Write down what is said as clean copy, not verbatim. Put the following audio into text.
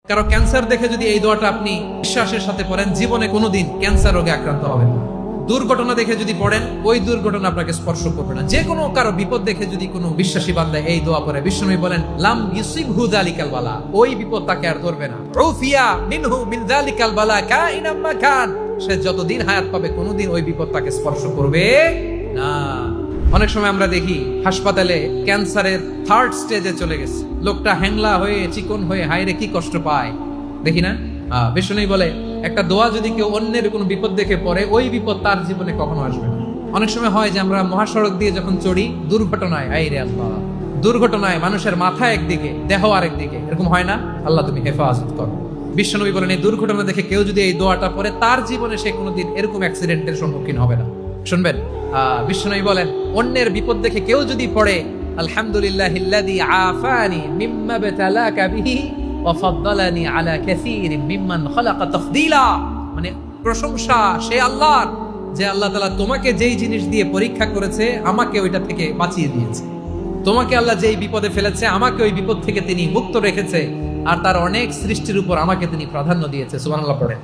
কারো ক্যান্সার দেখে যদি এই দোয়াটা আপনি বিশ্বাসের সাথে পড়েন, জীবনে কোনোদিন ক্যান্সার রোগে আক্রান্ত হবেন না। দুর্ঘটনা দেখে যদি পড়েন, ওই দুর্ঘটনা আপনাকে স্পর্শ করবে না। যে কোনো কারো বিপদ দেখে যদি কোনো বিশ্বাসী বান্দা এই দোয়া পড়ে, বিশ্বনবী বলেন লাম ইউসিবহু যালিকাল বালা, ওই বিপদ তাকে আর ধরবে না। উফিয়া মিনহু মিন যালিকাল বালা কাইনাম মা কান, সে যতদিন হায়াত পাবে কোনোদিন ওই বিপদ তাকে স্পর্শ করবে না। অনেক সময় আমরা দেখি হাসপাতালে ক্যান্সারের 3rd স্টেজে চলে গেছে, লোকটা হ্যাংলা হয়ে চিকন হয়ে হায়রে কি কষ্ট পায় দেখি না। বিষ্ণুই বলে একটা দোয়া যদি কেউ অন্যের কোনো বিপদ দেখে পড়ে, ওই বিপদ তার জীবনে কখনো আসবে না। অনেক সময় হয় যে আমরা মহাসড়ক দিয়ে যখন চড়ি, দুর্ঘটনায় আইরে আল্লাহ, দুর্ঘটনায় মানুষের মাথা একদিকে দেহ আরেকদিকে, এরকম হয় না? আল্লাহ তুমি হেফাজত করো। বিশ্বনবী বলেন এই দুর্ঘটনা দেখে কেউ যদি এই দোয়াটা পড়ে, তার জীবনে সে কোনোদিন এরকম অ্যাক্সিডেন্টের সম্মুখীন হবে না। শুনবেন, বিশ্বনবী বলেন অন্যের বিপদ দেখে কেউ যদি পড়ে আলহামদুলিল্লাহিল্লাযী আফানি মিম্মা বাতালাকা বিহি ওয়া ফাদ্দালানি আলা কাসীরিম মিম্মান খালাকা তাফদীলা, মানে প্রশংসা সে আল্লাহর, যে আল্লাহ তাআলা তোমাকে যেই জিনিস দিয়ে পরীক্ষা করেছে আমাকে ওইটা থেকে বাঁচিয়ে দিয়েছে। তোমাকে আল্লাহ যেই বিপদে ফেলেছে আমাকে ওই বিপদ থেকে তিনি মুক্ত রেখেছে, আর তার অনেক সৃষ্টির উপর আমাকে তিনি প্রাধান্য দিয়েছে। সুবহানাল্লাহ পড়েন।